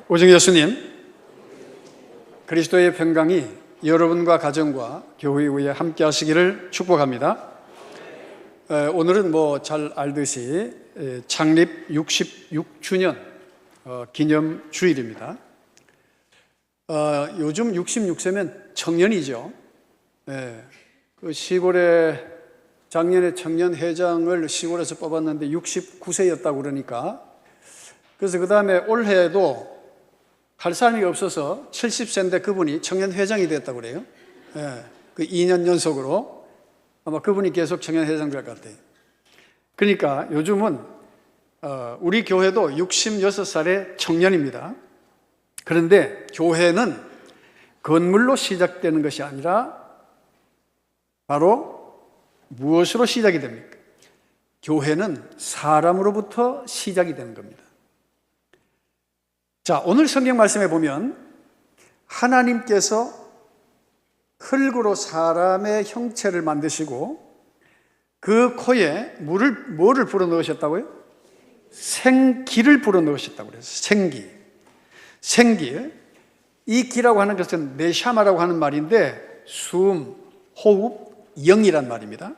오직 예수님, 그리스도의 평강이 여러분과 가정과 교회 위에 함께 하시기를 축복합니다. 오늘은 잘 알듯이 창립 66주년 기념 주일입니다. 요즘 66세면 청년이죠. 그 시골에 작년에 청년회장을 시골에서 뽑았는데 69세였다고 그러니까, 그래서 그 다음에 올해도 할 사람이 없어서 70세인데 그분이 청년회장이 됐다고 그래요. 그 2년 연속으로 아마 그분이 계속 청년회장 될 것 같아요. 그러니까 요즘은 우리 교회도 66살의 청년입니다. 그런데 교회는 건물로 시작되는 것이 아니라 바로 무엇으로 시작이 됩니까? 교회는 사람으로부터 시작이 되는 겁니다. 자, 오늘 성경 말씀에 보면 하나님께서 흙으로 사람의 형체를 만드시고 그 코에 뭐를 불어넣으셨다고요? 생기를 불어넣으셨다고 그랬어요. 생기. 이 기라고 하는 것은 네샤마라고 하는 말인데 숨, 호흡, 영이란 말입니다.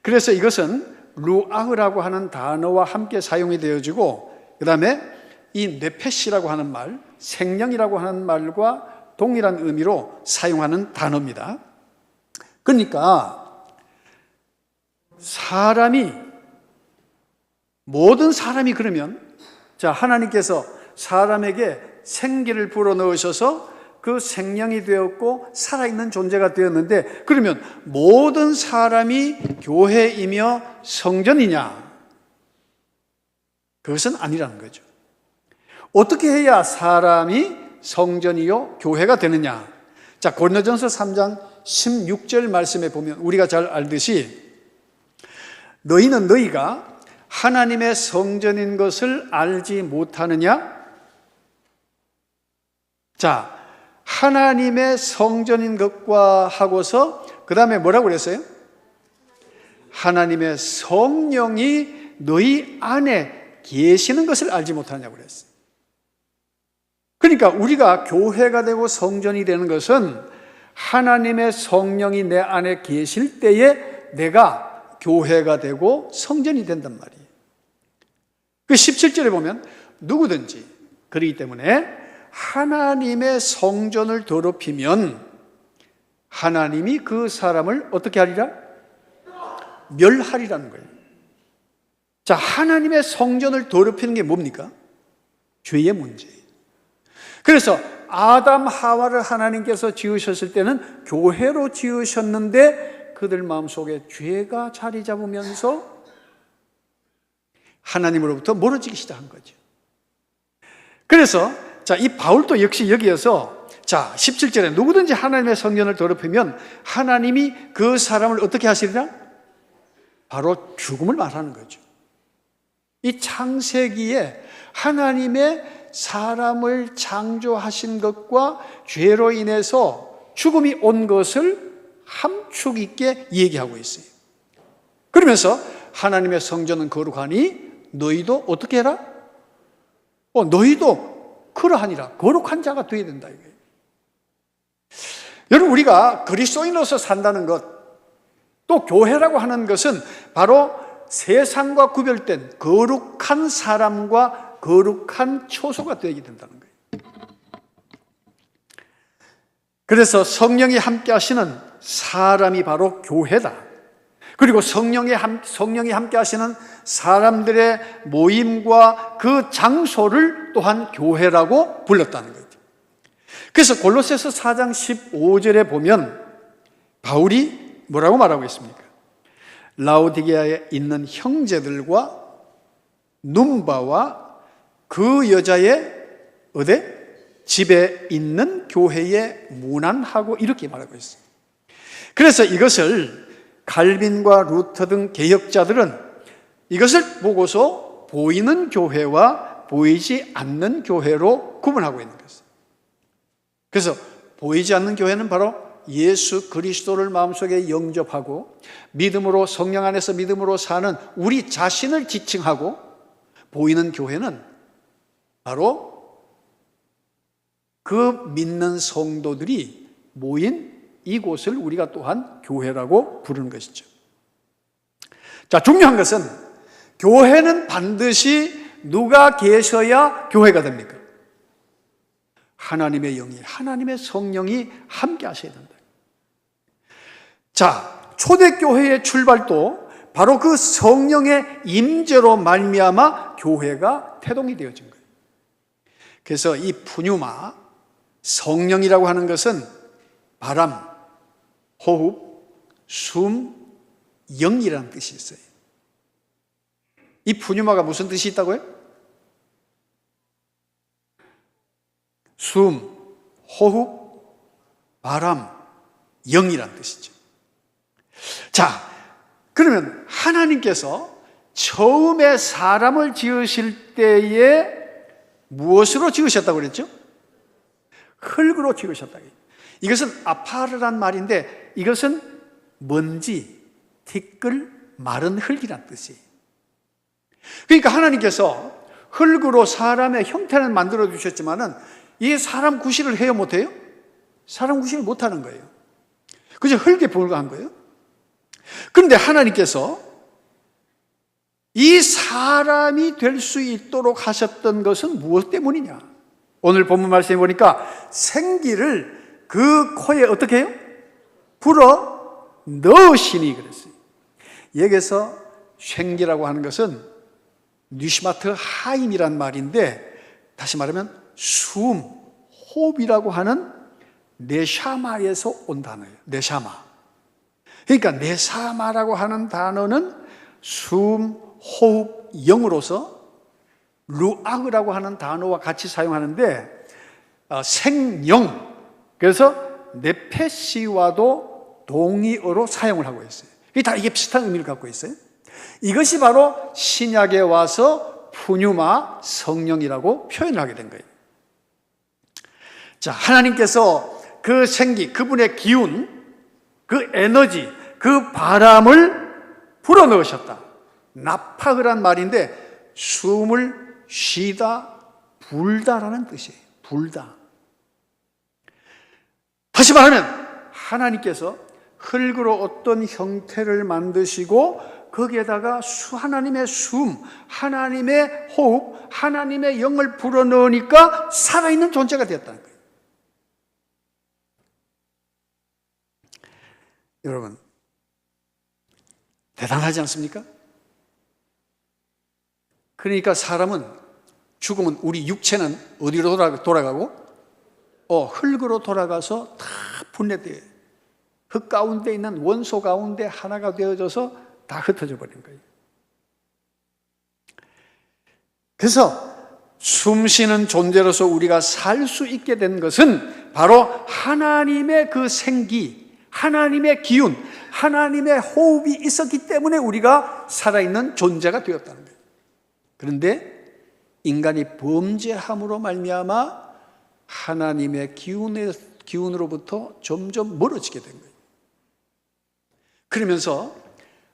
그래서 이것은 루아흐라고 하는 단어와 함께 사용이 되어지고, 그 다음에 이 네페시라고 하는 말, 생명이라고 하는 말과 동일한 의미로 사용하는 단어입니다. 그러니까 모든 사람이 그러면, 자, 하나님께서 사람에게 생기를 불어넣으셔서 그 생명이 되었고 살아있는 존재가 되었는데, 그러면 모든 사람이 교회이며 성전이냐? 그것은 아니라는 거죠. 어떻게 해야 사람이 성전이요 교회가 되느냐? 자, 고린도전서 3장 16절 말씀에 보면 우리가 잘 알듯이 너희는 너희가 하나님의 성전인 것을 알지 못하느냐? 자, 하나님의 성전인 것과 하고서 그 다음에 뭐라고 그랬어요? 하나님의 성령이 너희 안에 계시는 것을 알지 못하냐고 그랬어요. 그러니까 우리가 교회가 되고 성전이 되는 것은 하나님의 성령이 내 안에 계실 때에 내가 교회가 되고 성전이 된단 말이에요. 그 17절에 보면 누구든지 그렇기 때문에 하나님의 성전을 더럽히면 하나님이 그 사람을 어떻게 하리라? 멸하리라는 거예요. 자, 하나님의 성전을 더럽히는 게 뭡니까? 죄의 문제예요. 그래서 아담 하와를 하나님께서 지으셨을 때는 교회로 지으셨는데 그들 마음속에 죄가 자리 잡으면서 하나님으로부터 멀어지기 시작한 거죠. 그래서 자, 이 바울도 역시 여기에서 자, 17절에 누구든지 하나님의 성전을 더럽히면 하나님이 그 사람을 어떻게 하시리라? 바로 죽음을 말하는 거죠. 이 창세기에 하나님의 사람을 창조하신 것과 죄로 인해서 죽음이 온 것을 함축 있게 얘기하고 있어요. 그러면서 하나님의 성전은 거룩하니 너희도 어떻게 해라? 너희도 그러하니라. 거룩한 자가 되어야 된다 이거예요. 여러분, 우리가 그리스도인으로서 산다는 것, 또 교회라고 하는 것은 바로 세상과 구별된 거룩한 사람과 거룩한 초소가 되어야 된다는 거예요. 그래서 성령이 함께 하시는 사람이 바로 교회다. 그리고 성령이 함께 하시는 사람들의 모임과 그 장소를 또한 교회라고 불렀다는 거죠. 그래서 골로새서 4장 15절에 보면 바울이 뭐라고 말하고 있습니까? 라오디게아에 있는 형제들과 num바와 그 여자의 집에 있는 교회에 문안하고 이렇게 말하고 있어요. 그래서 이것을 칼빈과 루터 등 개혁자들은 이것을 보고서 보이는 교회와 보이지 않는 교회로 구분하고 있는 것이에요. 그래서 보이지 않는 교회는 바로 예수 그리스도를 마음속에 영접하고 믿음으로, 성령 안에서 믿음으로 사는 우리 자신을 지칭하고, 보이는 교회는 바로 그 믿는 성도들이 모인 이곳을 우리가 또한 교회라고 부르는 것이죠. 자, 중요한 것은 교회는 반드시 누가 계셔야 교회가 됩니까? 하나님의 영이, 하나님의 성령이 함께 하셔야 된다. 자, 초대교회의 출발도 바로 그 성령의 임재로 말미암아 교회가 태동이 되어진 거예요. 그래서 이 푸뉴마, 성령이라고 하는 것은 바람, 호흡, 숨, 영이라는 뜻이 있어요. 이 푸뉴마가 무슨 뜻이 있다고요? 숨, 호흡, 바람, 영이라는 뜻이죠. 자, 그러면 하나님께서 처음에 사람을 지으실 때에 무엇으로 지으셨다고 그랬죠? 흙으로 지으셨다고. 이것은 아파르란 말인데 이것은 먼지, 티끌, 마른 흙이란 뜻이에요. 그러니까 하나님께서 흙으로 사람의 형태는 만들어 주셨지만은 이 사람 구실을 해요, 못해요? 사람 구실을 못하는 거예요. 그저 흙에 불과한 거예요. 그런데 하나님께서 이 사람이 될 수 있도록 하셨던 것은 무엇 때문이냐? 오늘 본문 말씀에 보니까 생기를 그 코에 어떻게 해요? 불어 넣으시니 그랬어요. 여기서 생기라고 하는 것은 뉴시마트 하임이란 말인데 다시 말하면 숨, 호흡이라고 하는 네샤마에서 온 단어예요. 네샤마. 그러니까 네샤마라고 하는 단어는 숨, 호흡, 영으로서 루아흐라고 하는 단어와 같이 사용하는데 생영, 그래서 네페시와도 동의어로 사용을 하고 있어요. 이게 비슷한 의미를 갖고 있어요. 이것이 바로 신약에 와서 푸뉴마, 성령이라고 표현을 하게 된 거예요. 자, 하나님께서 그 생기, 그분의 기운, 그 에너지, 그 바람을 불어넣으셨다. 나파흐란 말인데 숨을 쉬다, 불다라는 뜻이에요. 불다. 다시 말하면 하나님께서 흙으로 어떤 형태를 만드시고 거기에다가 하나님의 숨, 하나님의 호흡, 하나님의 영을 불어넣으니까 살아있는 존재가 되었다는 거예요. 여러분, 대단하지 않습니까? 그러니까 사람은 죽으면 우리 육체는 어디로 돌아가고? 흙으로 돌아가서 다 분해돼요. 흙 가운데 있는 원소 가운데 하나가 되어져서 다 흩어져 버린 거예요. 그래서 숨쉬는 존재로서 우리가 살 수 있게 된 것은 바로 하나님의 그 생기, 하나님의 기운, 하나님의 호흡이 있었기 때문에 우리가 살아있는 존재가 되었다는 거예요. 그런데 인간이 범죄함으로 말미암아 하나님의 기운으로부터 점점 멀어지게 된 거예요. 그러면서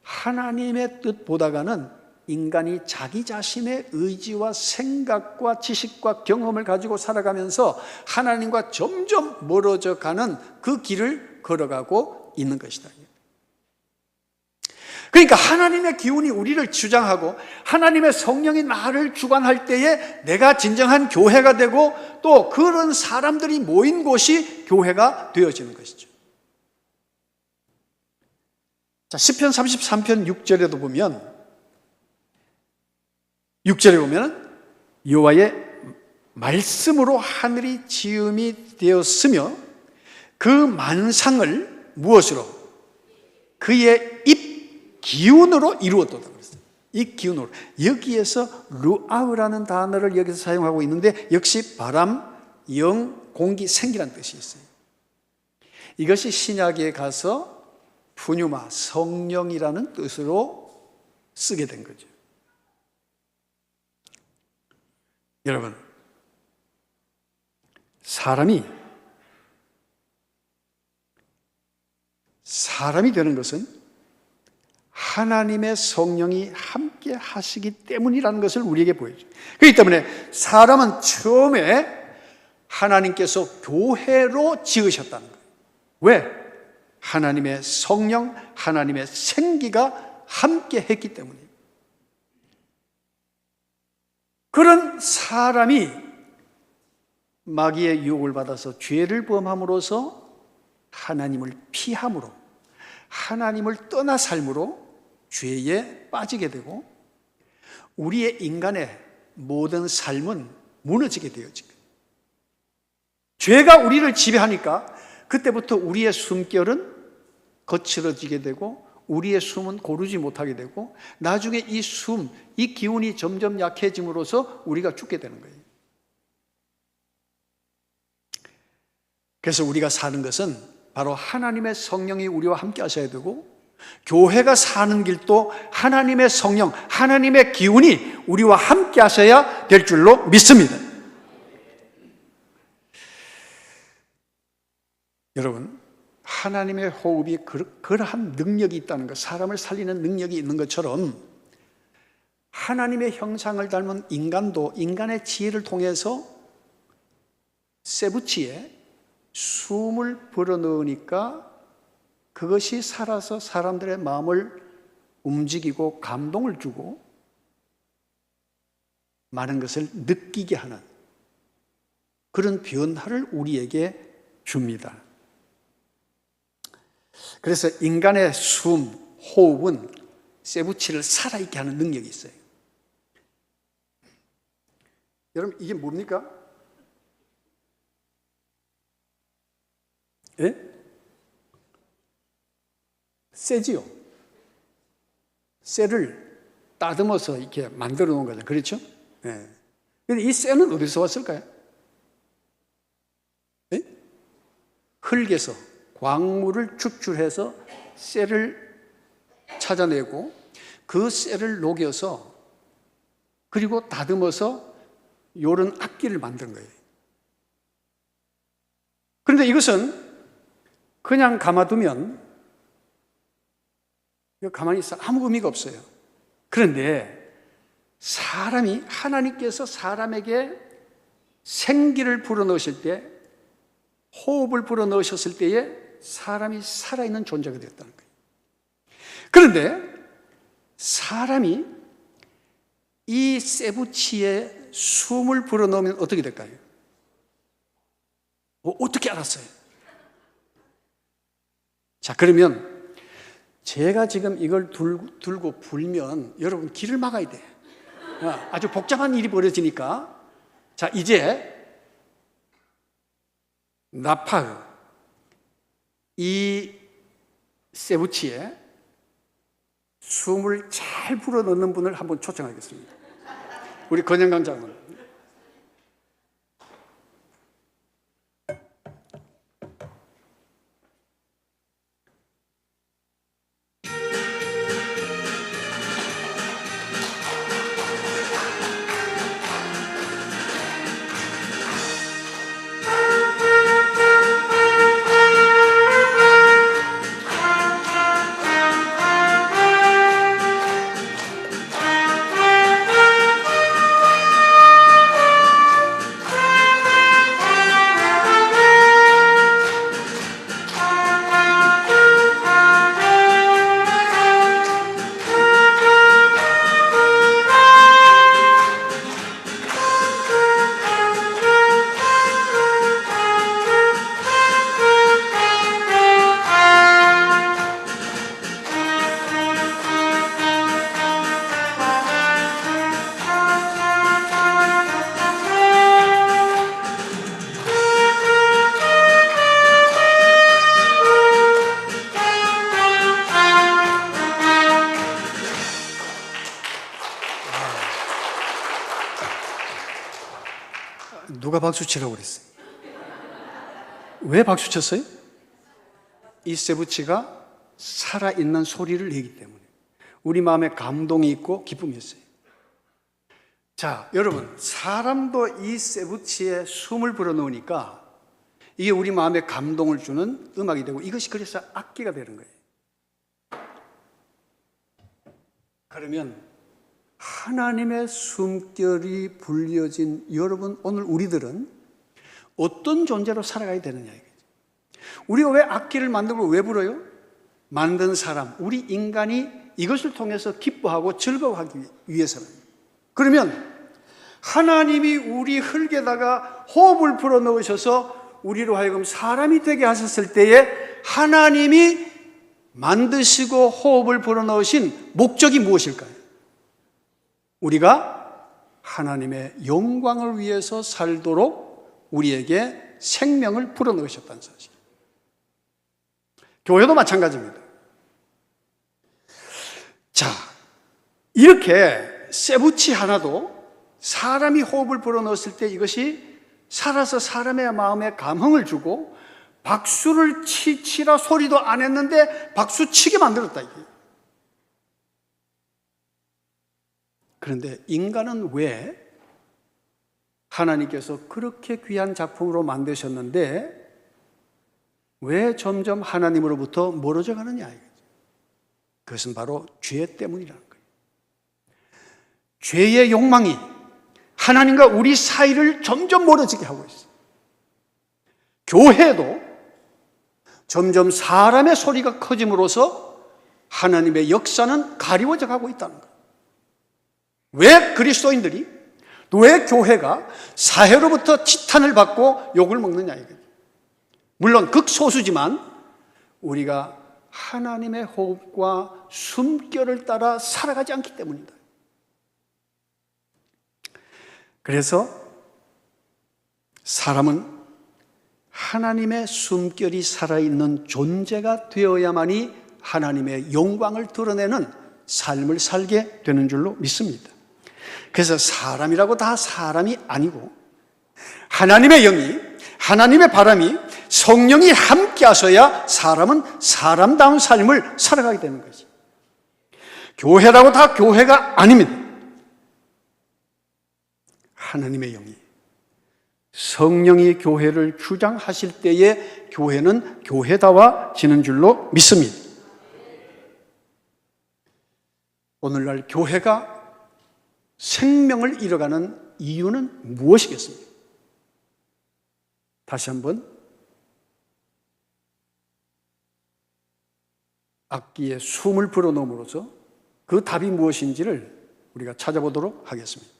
하나님의 뜻보다가는 인간이 자기 자신의 의지와 생각과 지식과 경험을 가지고 살아가면서 하나님과 점점 멀어져 가는 그 길을 걸어가고 있는 것이다. 그러니까 하나님의 기운이 우리를 주장하고 하나님의 성령이 나를 주관할 때에 내가 진정한 교회가 되고 또 그런 사람들이 모인 곳이 교회가 되어지는 것이죠. 자, 시편 33편 6절에도 보면 6절에 보면 여호와의 말씀으로 하늘이 지음이 되었으며 그 만상을 무엇으로? 그의 입 기운으로 이루었도다 그랬어요. 이 기운으로. 여기에서 루아흐라는 단어를 여기서 사용하고 있는데 역시 바람, 영, 공기, 생기라는 뜻이 있어요. 이것이 신약에 가서 푸뉴마, 성령이라는 뜻으로 쓰게 된 거죠. 여러분, 사람이 되는 것은 하나님의 성령이 함께 하시기 때문이라는 것을 우리에게 보여줘요. 그렇기 때문에 사람은 처음에 하나님께서 교회로 지으셨다는 거예요. 왜? 하나님의 성령, 하나님의 생기가 함께 했기 때문이에요. 그런 사람이 마귀의 유혹을 받아서 죄를 범함으로써 하나님을 피함으로, 하나님을 떠나 삶으로 죄에 빠지게 되고 우리의 인간의 모든 삶은 무너지게 되어지고, 죄가 우리를 지배하니까 그때부터 우리의 숨결은 거칠어지게 되고 우리의 숨은 고르지 못하게 되고 나중에 이 기운이 점점 약해짐으로써 우리가 죽게 되는 거예요. 그래서 우리가 사는 것은 바로 하나님의 성령이 우리와 함께 하셔야 되고, 교회가 사는 길도 하나님의 성령, 하나님의 기운이 우리와 함께 하셔야 될 줄로 믿습니다. 여러분, 하나님의 호흡이 그러한 능력이 있다는 것, 사람을 살리는 능력이 있는 것처럼 하나님의 형상을 닮은 인간도 인간의 지혜를 통해서 쇠붙이에 숨을 불어넣으니까 그것이 살아서 사람들의 마음을 움직이고 감동을 주고 많은 것을 느끼게 하는 그런 변화를 우리에게 줍니다. 그래서 인간의 숨, 호흡은 쇠붙이를 살아있게 하는 능력이 있어요. 여러분, 이게 뭡니까? 예? 쇠지요. 쇠를 따듬어서 이렇게 만들어 놓은 거죠. 그렇죠? 예. 근데 이 쇠는 어디서 왔을까요? 예? 흙에서 광물을 축출해서 쇠를 찾아내고 그 쇠를 녹여서 그리고 다듬어서 이런 악기를 만든 거예요. 그런데 이것은 그냥 가만두면 가만히 있어 아무 의미가 없어요. 그런데 하나님께서 사람에게 생기를 불어넣으실 때, 호흡을 불어넣으셨을 때에 사람이 살아있는 존재가 되었다는 거예요. 그런데 사람이 이 쇠붙이에 숨을 불어넣으면 어떻게 될까요? 어떻게 알았어요? 자, 그러면 제가 지금 이걸 들고 불면 여러분 길을 막아야 돼. 아주 복잡한 일이 벌어지니까. 자, 이제 나파의 이 쇠붙이에 숨을 잘 불어넣는 분을 한번 초청하겠습니다. 우리 권영강 장군. 누가 박수 치라고 그랬어요? 왜 박수 쳤어요? 이 쇠붙이가 살아있는 소리를 내기 때문에 우리 마음에 감동이 있고 기쁨이 있어요. 자, 여러분, 사람도 이 쇠붙이에 숨을 불어넣으니까 이게 우리 마음에 감동을 주는 음악이 되고 이것이 그래서 악기가 되는 거예요. 그러면 하나님의 숨결이 불려진 여러분, 오늘 우리들은 어떤 존재로 살아가야 되느냐 이거죠. 우리가 왜 악기를 만들고 왜 불어요? 만든 사람, 우리 인간이 이것을 통해서 기뻐하고 즐거워하기 위해서는. 그러면 하나님이 우리 흙에다가 호흡을 불어넣으셔서 우리로 하여금 사람이 되게 하셨을 때에 하나님이 만드시고 호흡을 불어넣으신 목적이 무엇일까요? 우리가 하나님의 영광을 위해서 살도록 우리에게 생명을 불어넣으셨다는 사실. 교회도 마찬가지입니다. 자, 이렇게 쇠붙이 하나도 사람이 호흡을 불어넣었을 때 이것이 살아서 사람의 마음에 감흥을 주고 박수를 치라 소리도 안 했는데 박수 치게 만들었다 이게. 그런데 인간은 왜 하나님께서 그렇게 귀한 작품으로 만드셨는데 왜 점점 하나님으로부터 멀어져 가느냐 이거죠. 그것은 바로 죄 때문이라는 거예요. 죄의 욕망이 하나님과 우리 사이를 점점 멀어지게 하고 있어요. 교회도 점점 사람의 소리가 커짐으로써 하나님의 역사는 가리워져 가고 있다는 거예요. 왜 그리스도인들이, 왜 교회가 사회로부터 지탄을 받고 욕을 먹느냐 이거예요. 물론 극소수지만 우리가 하나님의 호흡과 숨결을 따라 살아가지 않기 때문이다. 그래서 사람은 하나님의 숨결이 살아있는 존재가 되어야만이 하나님의 영광을 드러내는 삶을 살게 되는 줄로 믿습니다. 그래서 사람이라고 다 사람이 아니고 하나님의 영이, 하나님의 바람이, 성령이 함께 하셔야 사람은 사람다운 삶을 살아가게 되는 거지. 교회라고 다 교회가 아닙니다. 하나님의 영이, 성령이 교회를 주장하실 때에 교회는 교회다워지는 줄로 믿습니다. 오늘날 교회가 생명을 잃어가는 이유는 무엇이겠습니까? 다시 한번 악기에 숨을 불어넣음으로써 그 답이 무엇인지를 우리가 찾아보도록 하겠습니다.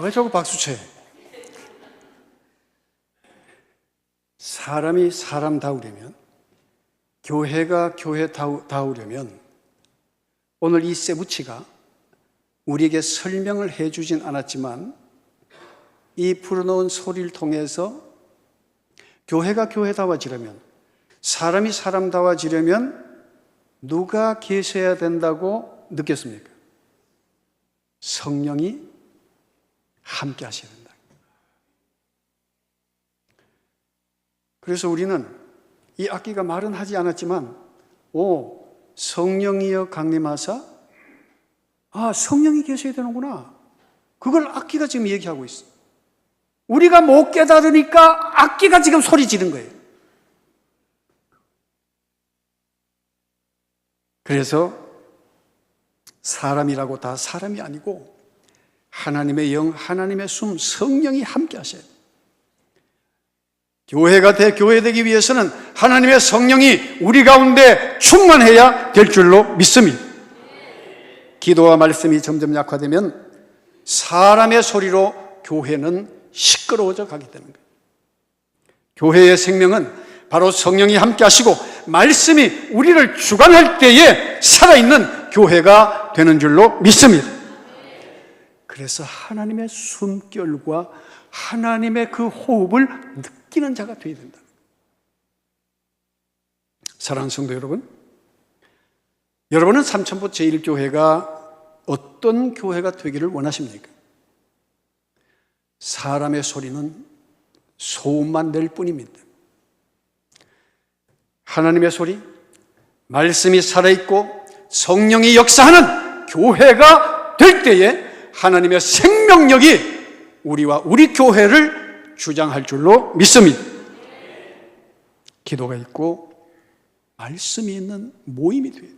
왜 자꾸 박수쳐요? 사람이 사람다우려면, 교회가 교회다우려면 오늘 이 쇠붙이가 우리에게 설명을 해주진 않았지만 이 불어넣은 소리를 통해서 교회가 교회다워지려면, 사람이 사람다워지려면 누가 계셔야 된다고 느꼈습니까? 성령이 함께 하셔야 된다. 그래서 우리는 이 악기가 말은 하지 않았지만, 오, 성령이여 강림하사, 성령이 계셔야 되는구나. 그걸 악기가 지금 얘기하고 있어. 우리가 못 깨달으니까 악기가 지금 소리 지른 거예요. 그래서 사람이라고 다 사람이 아니고 하나님의 영, 하나님의 숨, 성령이 함께 하셔야 돼요. 교회가 교회되기 위해서는 하나님의 성령이 우리 가운데 충만해야 될 줄로 믿습니다. 기도와 말씀이 점점 약화되면 사람의 소리로 교회는 시끄러워져 가게 되는 거예요. 교회의 생명은 바로 성령이 함께 하시고 말씀이 우리를 주관할 때에 살아있는 교회가 되는 줄로 믿습니다. 그래서 하나님의 숨결과 하나님의 그 호흡을 느끼는 자가 되어야 된다. 사랑하는 성도 여러분, 여러분은 삼천포 제1교회가 어떤 교회가 되기를 원하십니까? 사람의 소리는 소음만 낼 뿐입니다. 하나님의 소리, 말씀이 살아있고 성령이 역사하는 교회가 될 때에 하나님의 생명력이 우리와 우리 교회를 주장할 줄로 믿습니다. 기도가 있고 말씀이 있는 모임이 돼요.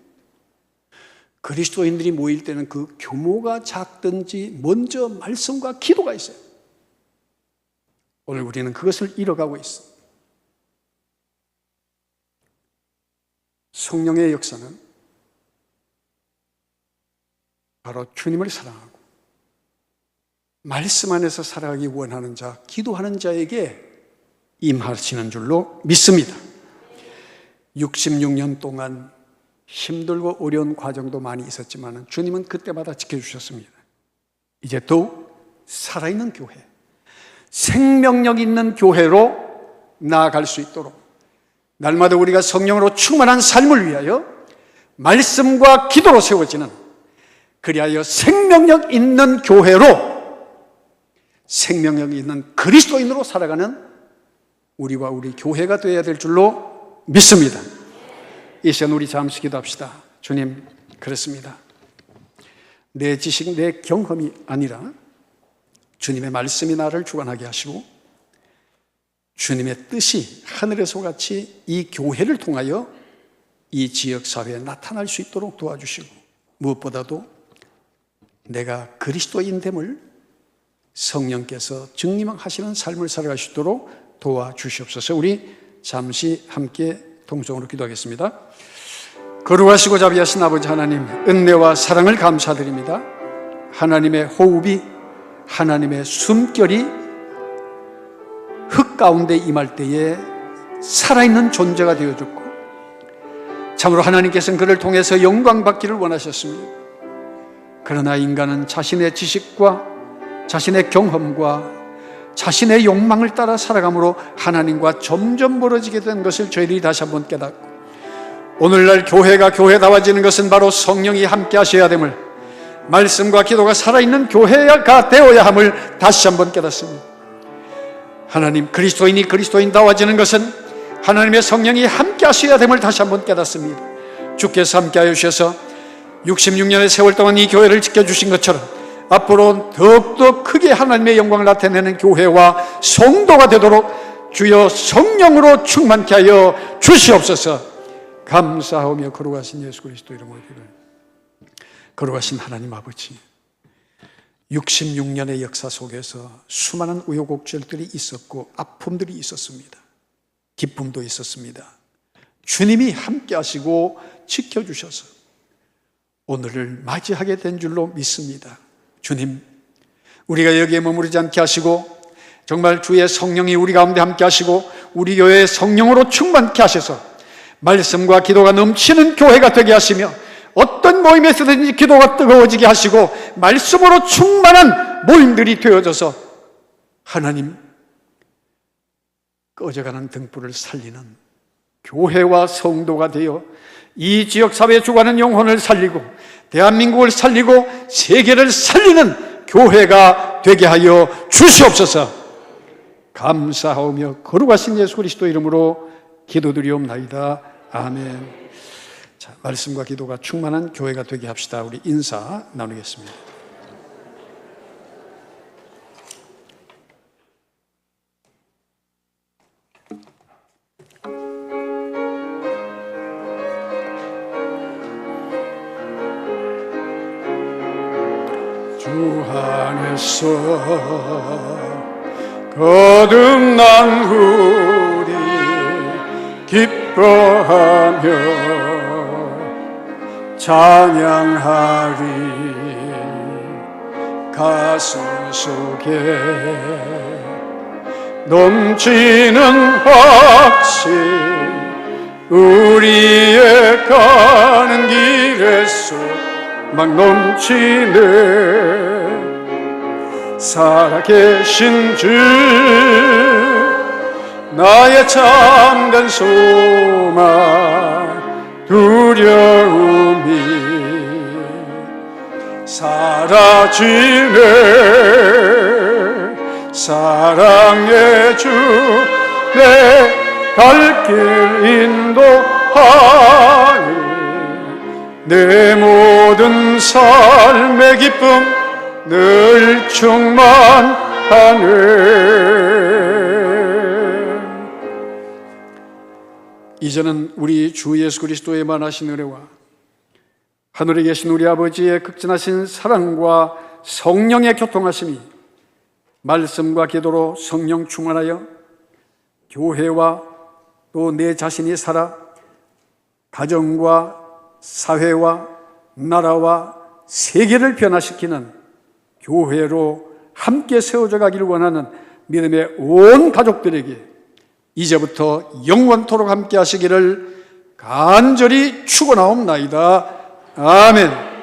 그리스도인들이 모일 때는 그 규모가 작든지 먼저 말씀과 기도가 있어요. 오늘 우리는 그것을 잃어가고 있습니다. 성령의 역사는 바로 주님을 사랑하고 말씀 안에서 살아가기 원하는 자, 기도하는 자에게 임하시는 줄로 믿습니다. 66년 동안 힘들고 어려운 과정도 많이 있었지만 주님은 그때마다 지켜주셨습니다. 이제 더욱 살아있는 교회, 생명력 있는 교회로 나아갈 수 있도록 날마다 우리가 성령으로 충만한 삶을 위하여 말씀과 기도로 세워지는, 그리하여 생명력 있는 교회로 생명력 있는 그리스도인으로 살아가는 우리와 우리 교회가 되어야 될 줄로 믿습니다. 이 시간 우리 잠시 기도합시다. 주님, 그렇습니다. 내 지식, 내 경험이 아니라 주님의 말씀이 나를 주관하게 하시고 주님의 뜻이 하늘에서 같이 이 교회를 통하여 이 지역사회에 나타날 수 있도록 도와주시고, 무엇보다도 내가 그리스도인됨을 성령께서 증명하시는 삶을 살아갈 수 있도록 도와주시옵소서. 우리 잠시 함께 통성으로 기도하겠습니다. 거룩하시고 자비하신 아버지 하나님, 은혜와 사랑을 감사드립니다. 하나님의 호흡이, 하나님의 숨결이 흙 가운데 임할 때에 살아있는 존재가 되어줬고, 참으로 하나님께서는 그를 통해서 영광 받기를 원하셨습니다. 그러나 인간은 자신의 지식과 자신의 경험과 자신의 욕망을 따라 살아감으로 하나님과 점점 멀어지게 된 것을 저희들이 다시 한번 깨닫고, 오늘날 교회가 교회다워지는 것은 바로 성령이 함께 하셔야 됨을, 말씀과 기도가 살아있는 교회가 되어야 함을 다시 한번 깨닫습니다. 하나님, 그리스도인이 그리스도인다워지는 것은 하나님의 성령이 함께 하셔야 됨을 다시 한번 깨닫습니다. 주께서 함께 하여 주셔서 66년의 세월 동안 이 교회를 지켜주신 것처럼 앞으로 더욱더 크게 하나님의 영광을 나타내는 교회와 성도가 되도록 주여 성령으로 충만케 하여 주시옵소서. 감사하며 거룩하신 예수 그리스도 이름으로 기도합니다. 거룩하신 하나님 아버지, 66년의 역사 속에서 수많은 우여곡절들이 있었고 아픔들이 있었습니다. 기쁨도 있었습니다. 주님이 함께 하시고 지켜주셔서 오늘을 맞이하게 된 줄로 믿습니다. 주님, 우리가 여기에 머무르지 않게 하시고 정말 주의 성령이 우리 가운데 함께 하시고 우리 교회의 성령으로 충만케 하셔서 말씀과 기도가 넘치는 교회가 되게 하시며 어떤 모임에서든지 기도가 뜨거워지게 하시고 말씀으로 충만한 모임들이 되어져서 하나님, 꺼져가는 등불을 살리는 교회와 성도가 되어 이 지역사회에 죽어가는 영혼을 살리고 대한민국을 살리고 세계를 살리는 교회가 되게 하여 주시옵소서. 감사하오며 거룩하신 예수 그리스도 이름으로 기도드리옵나이다. 아멘. 자, 말씀과 기도가 충만한 교회가 되게 합시다. 우리 인사 나누겠습니다. 주 안에서 거듭난 우리 기뻐하며 찬양하리. 가슴 속에 넘치는 확신, 우리의 가는 길에서 막 넘치네. 살아계신 주 나의 참된 소망, 두려움이 사라지네. 사랑의 주 내 갈 길 인도하니 내 모든 삶의 기쁨 늘 충만하네. 이제는 우리 주 예수 그리스도의 만하신 은혜와 하늘에 계신 우리 아버지의 극진하신 사랑과 성령의 교통하심이 말씀과 기도로 성령 충만하여 교회와 또 내 자신이 살아 가정과 사회와 나라와 세계를 변화시키는 교회로 함께 세워져 가기를 원하는 믿음의 온 가족들에게 이제부터 영원토록 함께 하시기를 간절히 축원하옵나이다. 아멘.